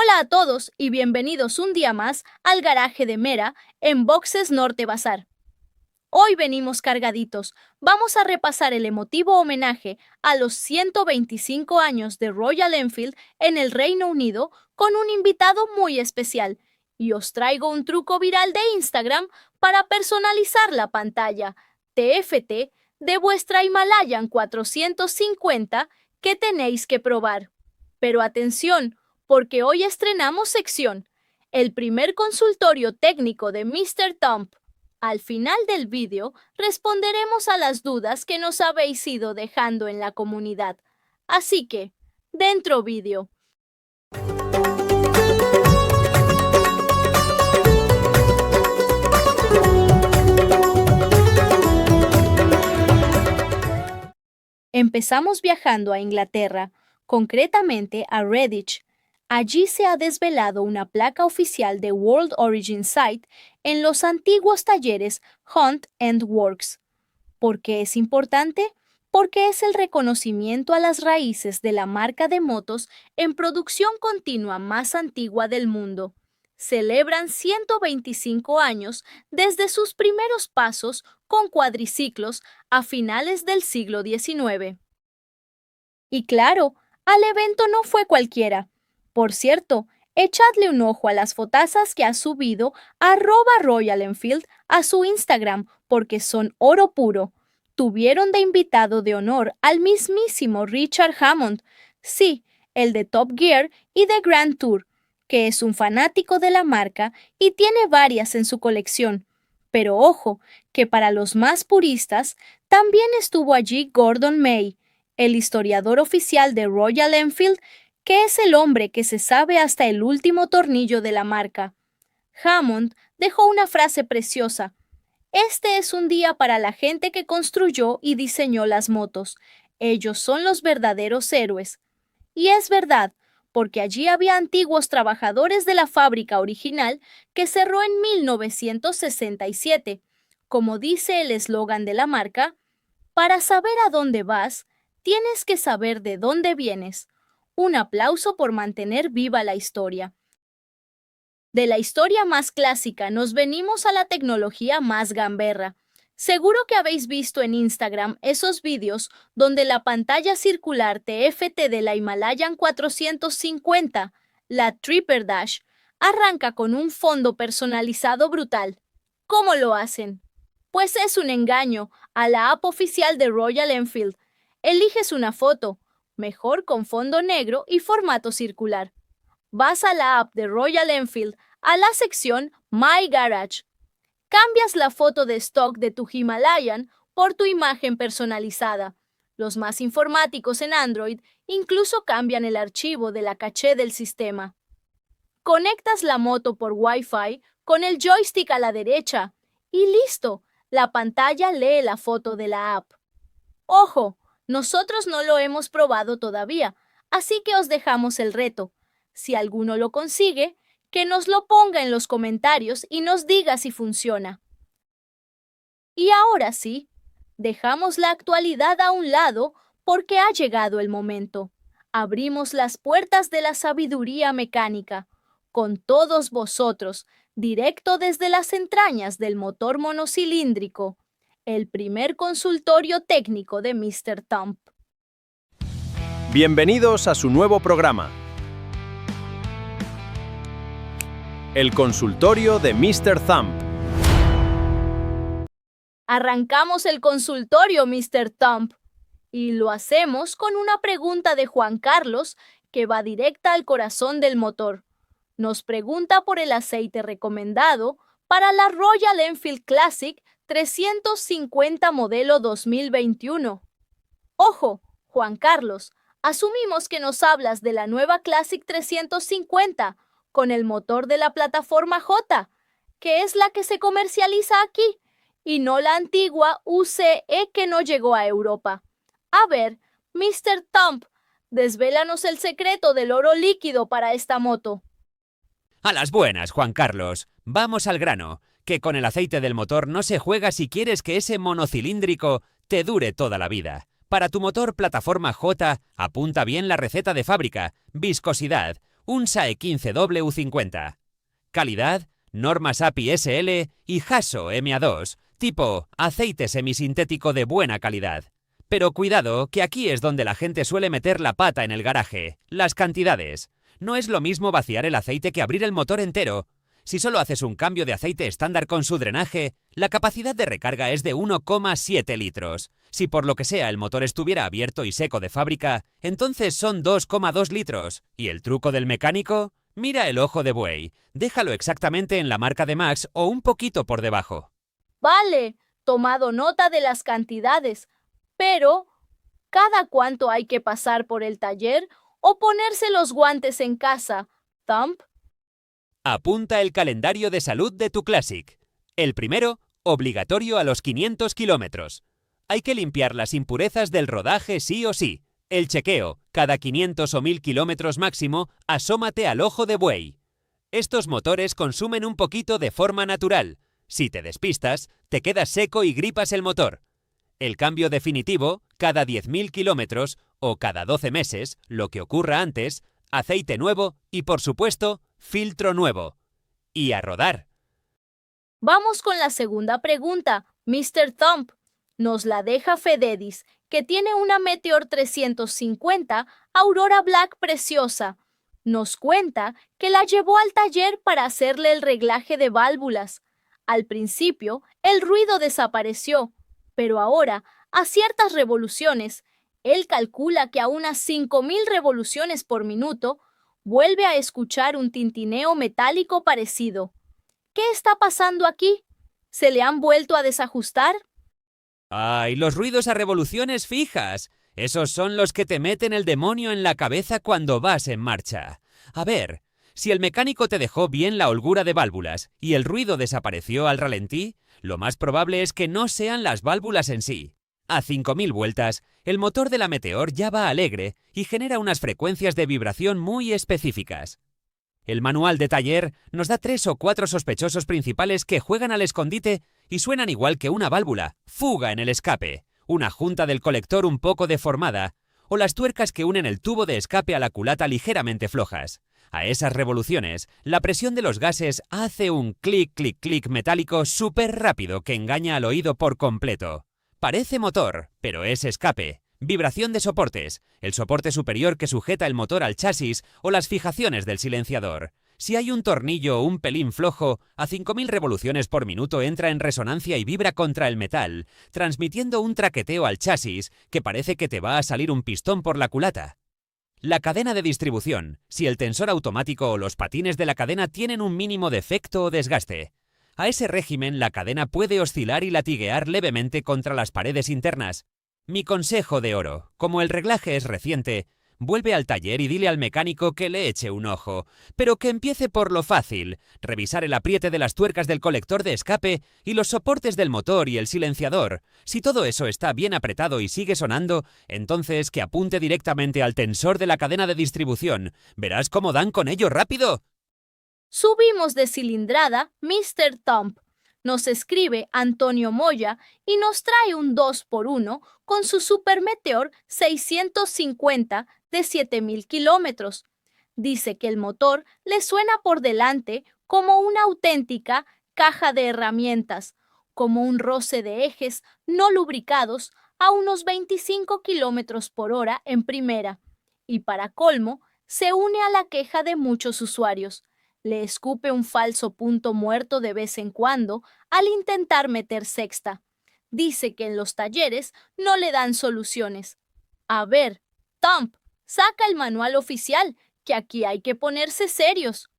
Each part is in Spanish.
Hola a todos y bienvenidos un día más al garaje de Mera en Boxes Norte Bazar. Hoy venimos cargaditos. Vamos a repasar el emotivo homenaje a los 125 años de Royal Enfield en el Reino Unido con un invitado muy especial. Y os traigo un truco viral de Instagram para personalizar la pantalla TFT de vuestra Himalayan 450 que tenéis que probar. Pero atención, porque hoy estrenamos sección, el primer consultorio técnico de Mr. Thump. Al final del vídeo responderemos a las dudas que nos habéis ido dejando en la comunidad. Así que, dentro vídeo. Empezamos viajando a Inglaterra, concretamente a Redditch. Allí se ha desvelado una placa oficial de World Origin Site en los antiguos talleres Hunt and Works. ¿Por qué es importante? Porque es el reconocimiento a las raíces de la marca de motos en producción continua más antigua del mundo. Celebran 125 años desde sus primeros pasos con cuadriciclos a finales del siglo XIX. Y claro, al evento no fue cualquiera. Por cierto, echadle un ojo a las fotazas que ha subido @RoyalEnfield a su Instagram porque son oro puro. Tuvieron de invitado de honor al mismísimo Richard Hammond, sí, el de Top Gear y de Grand Tour, que es un fanático de la marca y tiene varias en su colección. Pero ojo, que para los más puristas, también estuvo allí Gordon May, el historiador oficial de Royal Enfield, que es el hombre que se sabe hasta el último tornillo de la marca. Hammond dejó una frase preciosa. Este es un día para la gente que construyó y diseñó las motos. Ellos son los verdaderos héroes. Y es verdad, porque allí había antiguos trabajadores de la fábrica original que cerró en 1967. Como dice el eslogan de la marca, para saber a dónde vas, tienes que saber de dónde vienes. Un aplauso por mantener viva la historia. De la historia más clásica nos venimos a la tecnología más gamberra. Seguro que habéis visto en Instagram esos vídeos donde la pantalla circular TFT de la Himalayan 450, la Tripper Dash, arranca con un fondo personalizado brutal. ¿Cómo lo hacen? Pues es un engaño a la app oficial de Royal Enfield. Eliges una foto, mejor con fondo negro y formato circular. Vas a la app de Royal Enfield, a la sección My Garage. Cambias la foto de stock de tu Himalayan por tu imagen personalizada. Los más informáticos en Android incluso cambian el archivo de la caché del sistema. Conectas la moto por Wi-Fi con el joystick a la derecha y listo, la pantalla lee la foto de la app. ¡Ojo! Nosotros no lo hemos probado todavía, así que os dejamos el reto. Si alguno lo consigue, que nos lo ponga en los comentarios y nos diga si funciona. Y ahora sí, dejamos la actualidad a un lado porque ha llegado el momento. Abrimos las puertas de la sabiduría mecánica, con todos vosotros, directo desde las entrañas del motor monocilíndrico, el primer consultorio técnico de Mr. Thump. Bienvenidos a su nuevo programa, el consultorio de Mr. Thump. Arrancamos el consultorio, Mr. Thump, y lo hacemos con una pregunta de Juan Carlos que va directa al corazón del motor. Nos pregunta por el aceite recomendado para la Royal Enfield Classic 350 modelo 2021. Ojo, Juan Carlos, asumimos que nos hablas de la nueva Classic 350 con el motor de la plataforma J, que es la que se comercializa aquí, y no la antigua UCE que no llegó a Europa. A ver, Mr. Thump, desvélanos el secreto del oro líquido para esta moto. A las buenas, Juan Carlos. Vamos al grano, que con el aceite del motor no se juega si quieres que ese monocilíndrico te dure toda la vida. Para tu motor plataforma J, apunta bien la receta de fábrica, viscosidad, un SAE 15W50. Calidad, normas API SL y Haso MA2, tipo aceite semisintético de buena calidad. Pero cuidado, que aquí es donde la gente suele meter la pata en el garaje. Las cantidades. No es lo mismo vaciar el aceite que abrir el motor entero. Si solo haces un cambio de aceite estándar con su drenaje, la capacidad de recarga es de 1,7 litros. Si por lo que sea el motor estuviera abierto y seco de fábrica, entonces son 2,2 litros. ¿Y el truco del mecánico? Mira el ojo de buey. Déjalo exactamente en la marca de Max o un poquito por debajo. Vale, tomado nota de las cantidades, pero ¿cada cuánto hay que pasar por el taller o ponerse los guantes en casa, Thump? Apunta el calendario de salud de tu Classic. El primero, obligatorio a los 500 kilómetros. Hay que limpiar las impurezas del rodaje sí o sí. El chequeo, cada 500 o 1000 kilómetros máximo, asómate al ojo de buey. Estos motores consumen un poquito de forma natural. Si te despistas, te quedas seco y gripas el motor. El cambio definitivo, cada 10.000 kilómetros o cada 12 meses, lo que ocurra antes, aceite nuevo y, por supuesto, filtro nuevo. Y a rodar. Vamos con la segunda pregunta, Mr. Thump. Nos la deja Fededis, que tiene una Meteor 350 Aurora Black preciosa. Nos cuenta que la llevó al taller para hacerle el reglaje de válvulas. Al principio, el ruido desapareció, pero ahora, a ciertas revoluciones, él calcula que a unas 5.000 revoluciones por minuto, vuelve a escuchar un tintineo metálico parecido. ¿Qué está pasando aquí? ¿Se le han vuelto a desajustar? ¡Ay, los ruidos a revoluciones fijas! Esos son los que te meten el demonio en la cabeza cuando vas en marcha. A ver, si el mecánico te dejó bien la holgura de válvulas y el ruido desapareció al ralentí, lo más probable es que no sean las válvulas en sí. A 5.000 vueltas, el motor de la Meteor ya va alegre y genera unas frecuencias de vibración muy específicas. El manual de taller nos da 3 o 4 sospechosos principales que juegan al escondite y suenan igual que una válvula, fuga en el escape, una junta del colector un poco deformada, o las tuercas que unen el tubo de escape a la culata ligeramente flojas. A esas revoluciones, la presión de los gases hace un clic, clic, clic metálico súper rápido que engaña al oído por completo. Parece motor, pero es escape. Vibración de soportes, el soporte superior que sujeta el motor al chasis o las fijaciones del silenciador. Si hay un tornillo un pelín flojo, a 5.000 revoluciones por minuto entra en resonancia y vibra contra el metal, transmitiendo un traqueteo al chasis que parece que te va a salir un pistón por la culata. La cadena de distribución, si el tensor automático o los patines de la cadena tienen un mínimo defecto o desgaste. A ese régimen la cadena puede oscilar y latiguear levemente contra las paredes internas. Mi consejo de oro, como el reglaje es reciente, vuelve al taller y dile al mecánico que le eche un ojo, pero que empiece por lo fácil, revisar el apriete de las tuercas del colector de escape y los soportes del motor y el silenciador. Si todo eso está bien apretado y sigue sonando, entonces que apunte directamente al tensor de la cadena de distribución. ¿Verás cómo dan con ello rápido? Subimos de cilindrada, Mr. Thump. Nos escribe Antonio Moya y nos trae un 2x1 con su Super Meteor 650 de 7.000 kilómetros. Dice que el motor le suena por delante como una auténtica caja de herramientas, como un roce de ejes no lubricados a unos 25 kilómetros por hora en primera. Y para colmo, se une a la queja de muchos usuarios. Le escupe un falso punto muerto de vez en cuando al intentar meter sexta. Dice que en los talleres no le dan soluciones. A ver, Thump, saca el manual oficial, que aquí hay que ponerse serios.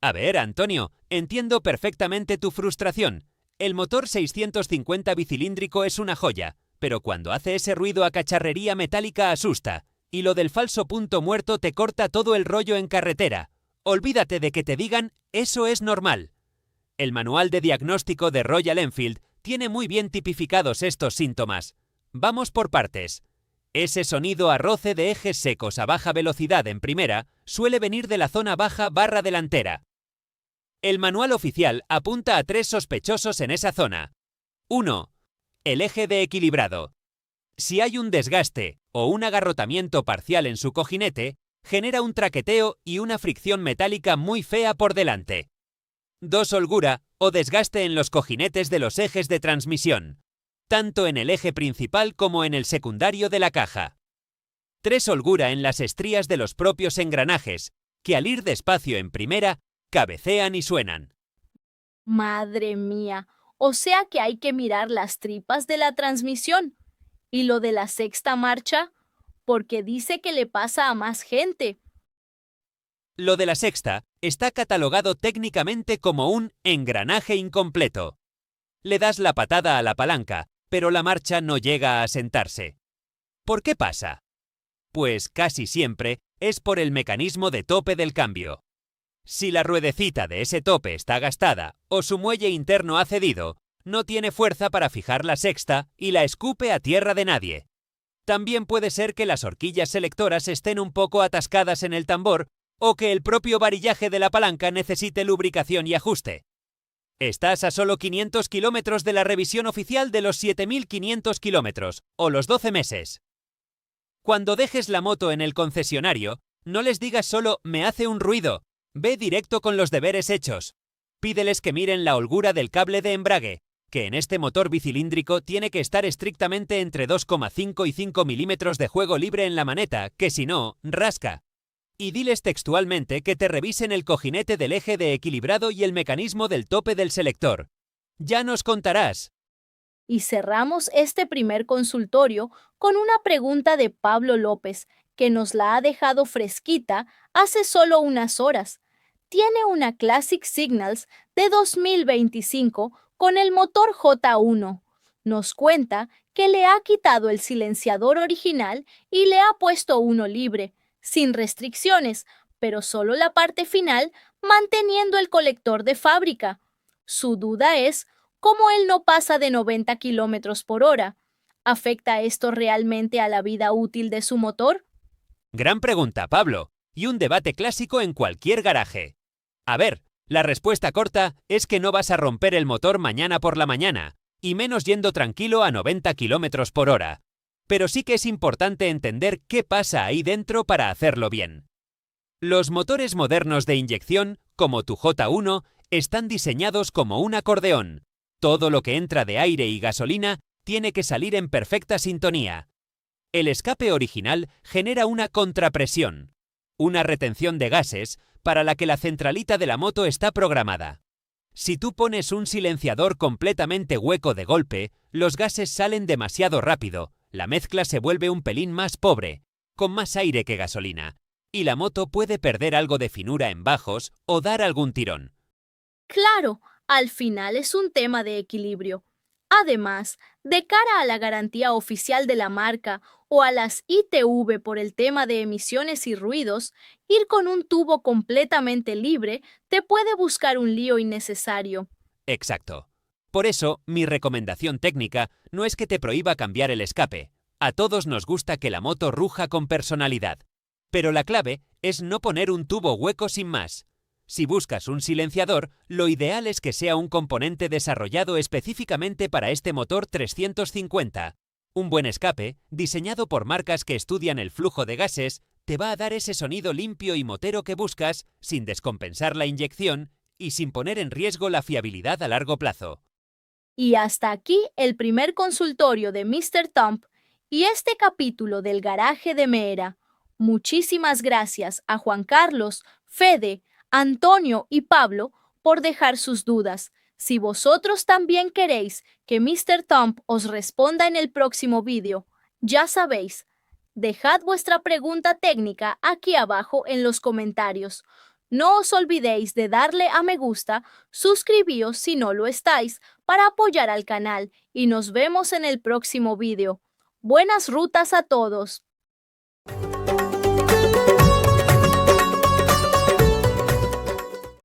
A ver, Antonio, entiendo perfectamente tu frustración. El motor 650 bicilíndrico es una joya, pero cuando hace ese ruido a cacharrería metálica asusta, y lo del falso punto muerto te corta todo el rollo en carretera. Olvídate de que te digan, eso es normal. El manual de diagnóstico de Royal Enfield tiene muy bien tipificados estos síntomas. Vamos por partes. Ese sonido a roce de ejes secos a baja velocidad en primera suele venir de la zona baja barra delantera. El manual oficial apunta a 3 sospechosos en esa zona. 1. El eje de equilibrado. Si hay un desgaste o un agarrotamiento parcial en su cojinete, genera un traqueteo y una fricción metálica muy fea por delante. 2. Holgura o desgaste en los cojinetes de los ejes de transmisión, tanto en el eje principal como en el secundario de la caja. 3. Holgura en las estrías de los propios engranajes, que al ir despacio en primera, cabecean y suenan. Madre mía, o sea que hay que mirar las tripas de la transmisión. ¿Y lo de la sexta marcha? Porque dice que le pasa a más gente. Lo de la sexta está catalogado técnicamente como un engranaje incompleto. Le das la patada a la palanca, pero la marcha no llega a asentarse. ¿Por qué pasa? Pues casi siempre es por el mecanismo de tope del cambio. Si la ruedecita de ese tope está gastada o su muelle interno ha cedido, no tiene fuerza para fijar la sexta y la escupe a tierra de nadie. También puede ser que las horquillas selectoras estén un poco atascadas en el tambor o que el propio varillaje de la palanca necesite lubricación y ajuste. Estás a solo 500 kilómetros de la revisión oficial de los 7.500 kilómetros, o los 12 meses. Cuando dejes la moto en el concesionario, no les digas solo «me hace un ruido», ve directo con los deberes hechos. Pídeles que miren la holgura del cable de embrague, que en este motor bicilíndrico tiene que estar estrictamente entre 2,5 y 5 milímetros de juego libre en la maneta, que si no, rasca. Y diles textualmente que te revisen el cojinete del eje de equilibrado y el mecanismo del tope del selector. Ya nos contarás. Y cerramos este primer consultorio con una pregunta de Pablo López, que nos la ha dejado fresquita hace solo unas horas. Tiene una Classic Signals de 2025 con el motor J1. Nos cuenta que le ha quitado el silenciador original y le ha puesto uno libre, sin restricciones, pero solo la parte final, manteniendo el colector de fábrica. Su duda es cómo él no pasa de 90 kilómetros por hora. ¿Afecta esto realmente a la vida útil de su motor? Gran pregunta, Pablo, y un debate clásico en cualquier garaje. A ver, la respuesta corta es que no vas a romper el motor mañana por la mañana, y menos yendo tranquilo a 90 kilómetros por hora. Pero sí que es importante entender qué pasa ahí dentro para hacerlo bien. Los motores modernos de inyección, como tu J1, están diseñados como un acordeón. Todo lo que entra de aire y gasolina tiene que salir en perfecta sintonía. El escape original genera una contrapresión, una retención de gases para la que la centralita de la moto está programada. Si tú pones un silenciador completamente hueco de golpe, los gases salen demasiado rápido, la mezcla se vuelve un pelín más pobre, con más aire que gasolina, y la moto puede perder algo de finura en bajos o dar algún tirón. Claro, al final es un tema de equilibrio. Además, de cara a la garantía oficial de la marca o a las ITV por el tema de emisiones y ruidos, ir con un tubo completamente libre te puede buscar un lío innecesario. Exacto. Por eso, mi recomendación técnica no es que te prohíba cambiar el escape. A todos nos gusta que la moto ruja con personalidad. Pero la clave es no poner un tubo hueco sin más. Si buscas un silenciador, lo ideal es que sea un componente desarrollado específicamente para este motor 350. Un buen escape, diseñado por marcas que estudian el flujo de gases, te va a dar ese sonido limpio y motero que buscas, sin descompensar la inyección y sin poner en riesgo la fiabilidad a largo plazo. Y hasta aquí el primer consultorio de Mr. Thump y este capítulo del garaje de Meera. Muchísimas gracias a Juan Carlos, Fede, Antonio y Pablo por dejar sus dudas. Si vosotros también queréis que Mr. Thump os responda en el próximo vídeo, ya sabéis, dejad vuestra pregunta técnica aquí abajo en los comentarios. No os olvidéis de darle a me gusta, suscribíos si no lo estáis, para apoyar al canal y nos vemos en el próximo vídeo. Buenas rutas a todos.